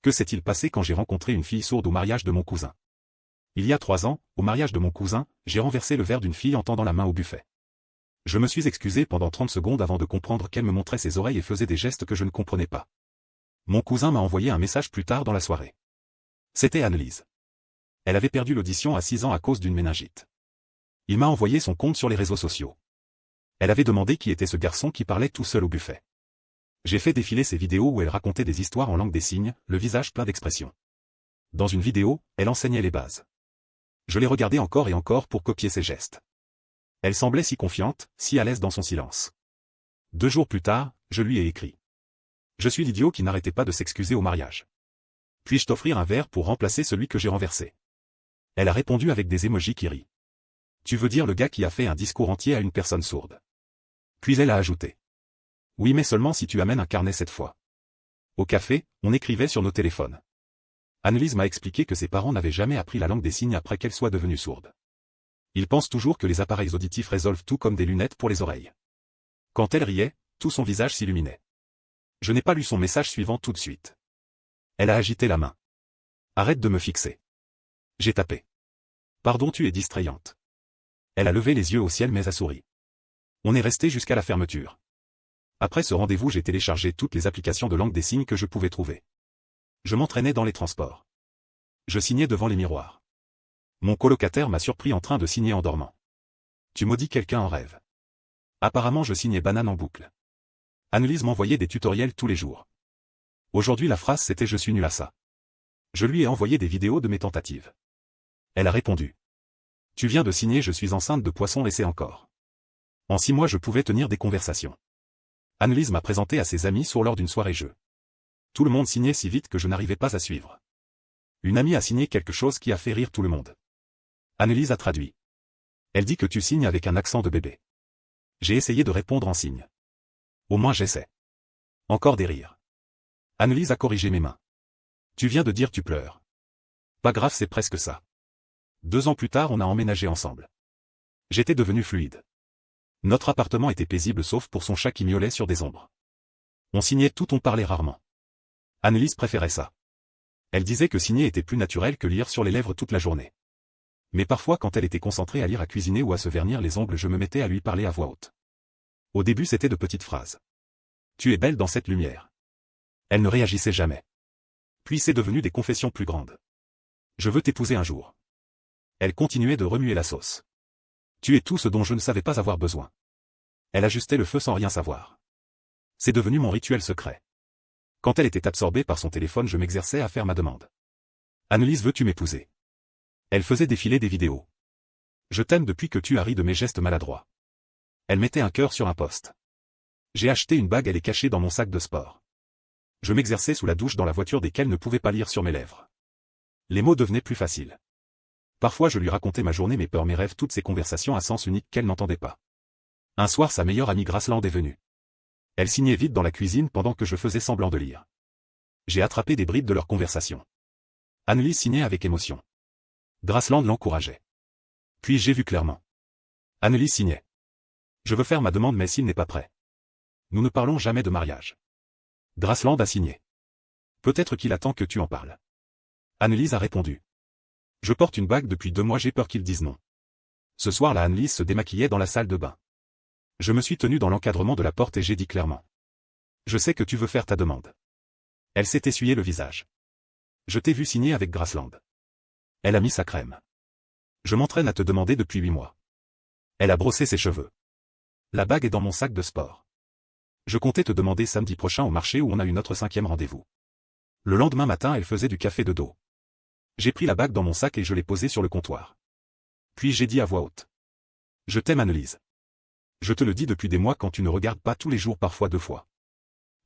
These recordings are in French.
Que s'est-il passé quand j'ai rencontré une fille sourde au mariage de mon cousin? Il y a 3 ans, au mariage de mon cousin, j'ai renversé le verre d'une fille en tendant la main au buffet. Je me suis excusé pendant 30 secondes avant de comprendre qu'elle me montrait ses oreilles et faisait des gestes que je ne comprenais pas. Mon cousin m'a envoyé un message plus tard dans la soirée. C'était Annelise. Elle avait perdu l'audition à 6 ans à cause d'une méningite. Il m'a envoyé son compte sur les réseaux sociaux. Elle avait demandé qui était ce garçon qui parlait tout seul au buffet. J'ai fait défiler ses vidéos où elle racontait des histoires en langue des signes, le visage plein d'expressions. Dans une vidéo, elle enseignait les bases. Je l'ai regardée encore et encore pour copier ses gestes. Elle semblait si confiante, si à l'aise dans son silence. 2 jours plus tard, je lui ai écrit. Je suis l'idiot qui n'arrêtait pas de s'excuser au mariage. Puis-je t'offrir un verre pour remplacer celui que j'ai renversé? Elle a répondu avec des émojis qui rient. Tu veux dire le gars qui a fait un discours entier à une personne sourde? Puis elle a ajouté. Oui, mais seulement si tu amènes un carnet cette fois. Au café, on écrivait sur nos téléphones. Annelise m'a expliqué que ses parents n'avaient jamais appris la langue des signes après qu'elle soit devenue sourde. Ils pensent toujours que les appareils auditifs résolvent tout comme des lunettes pour les oreilles. Quand elle riait, tout son visage s'illuminait. Je n'ai pas lu son message suivant tout de suite. Elle a agité la main. Arrête de me fixer. J'ai tapé. Pardon, tu es distrayante. Elle a levé les yeux au ciel mais a souri. On est resté jusqu'à la fermeture. Après ce rendez-vous, j'ai téléchargé toutes les applications de langue des signes que je pouvais trouver. Je m'entraînais dans les transports. Je signais devant les miroirs. Mon colocataire m'a surpris en train de signer en dormant. Tu maudis quelqu'un en rêve. Apparemment je signais banane en boucle. Annelise m'envoyait des tutoriels tous les jours. Aujourd'hui la phrase c'était je suis nul à ça. Je lui ai envoyé des vidéos de mes tentatives. Elle a répondu. Tu viens de signer je suis enceinte de poisson et c'est encore. En 6 mois je pouvais tenir des conversations. Annelise m'a présenté à ses amis lors d'une soirée jeu. Tout le monde signait si vite que je n'arrivais pas à suivre. Une amie a signé quelque chose qui a fait rire tout le monde. Annelise a traduit. Elle dit que tu signes avec un accent de bébé. J'ai essayé de répondre en signe. Au moins j'essaie. Encore des rires. Annelise a corrigé mes mains. Tu viens de dire tu pleures. Pas grave, c'est presque ça. 2 ans plus tard on a emménagé ensemble. J'étais devenu fluide. Notre appartement était paisible sauf pour son chat qui miaulait sur des ombres. On signait tout, on parlait rarement. Annelise préférait ça. Elle disait que signer était plus naturel que lire sur les lèvres toute la journée. Mais parfois quand elle était concentrée à lire, à cuisiner ou à se vernir les ongles, je me mettais à lui parler à voix haute. Au début c'était de petites phrases. Tu es belle dans cette lumière. Elle ne réagissait jamais. Puis c'est devenu des confessions plus grandes. Je veux t'épouser un jour. Elle continuait de remuer la sauce. Tu es tout ce dont je ne savais pas avoir besoin. Elle ajustait le feu sans rien savoir. C'est devenu mon rituel secret. Quand elle était absorbée par son téléphone, je m'exerçais à faire ma demande. Annelise, veux-tu m'épouser? Elle faisait défiler des vidéos. Je t'aime depuis que tu as ri de mes gestes maladroits. Elle mettait un cœur sur un post. J'ai acheté une bague, elle est cachée dans mon sac de sport. Je m'exerçais sous la douche dans la voiture desquelles ne pouvait pas lire sur mes lèvres. Les mots devenaient plus faciles. Parfois je lui racontais ma journée, mes peurs, mes rêves, toutes ces conversations à sens unique qu'elle n'entendait pas. Un soir sa meilleure amie Graceland est venue. Elle signait vite dans la cuisine pendant que je faisais semblant de lire. J'ai attrapé des bribes de leur conversation. Annelise signait avec émotion. Graceland l'encourageait. Puis j'ai vu clairement. Annelise signait. Je veux faire ma demande mais s'il n'est pas prêt. Nous ne parlons jamais de mariage. Graceland a signé. Peut-être qu'il attend que tu en parles. Annelise a répondu. Je porte une bague depuis 2 mois, j'ai peur qu'ils disent non. Ce soir-là, Annelise se démaquillait dans la salle de bain. Je me suis tenu dans l'encadrement de la porte et j'ai dit clairement. Je sais que tu veux faire ta demande. Elle s'est essuyé le visage. Je t'ai vu signer avec Graceland. Elle a mis sa crème. Je m'entraîne à te demander depuis 8 mois. Elle a brossé ses cheveux. La bague est dans mon sac de sport. Je comptais te demander samedi prochain au marché où on a eu notre 5e rendez-vous. Le lendemain matin, elle faisait du café de dos. J'ai pris la bague dans mon sac et je l'ai posée sur le comptoir. Puis j'ai dit à voix haute. Je t'aime, Annelise. Je te le dis depuis des mois quand tu ne regardes pas tous les jours, parfois 2 fois.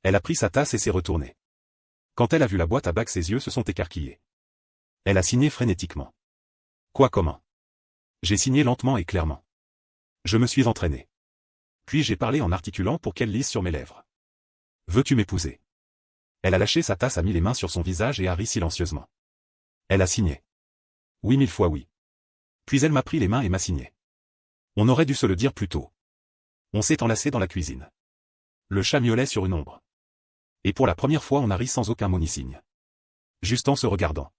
Elle a pris sa tasse et s'est retournée. Quand elle a vu la boîte à bague, ses yeux se sont écarquillés. Elle a signé frénétiquement. Quoi, comment? J'ai signé lentement et clairement. Je me suis entraîné. Puis j'ai parlé en articulant pour qu'elle lise sur mes lèvres. Veux-tu m'épouser? Elle a lâché sa tasse, a mis les mains sur son visage et a ri silencieusement. Elle a signé. Oui, 1000 fois oui. Puis elle m'a pris les mains et m'a signé. On aurait dû se le dire plus tôt. On s'est enlacé dans la cuisine. Le chat miaulait sur une ombre. Et pour la première fois on a ri sans aucun mot ni signe. juste en se regardant.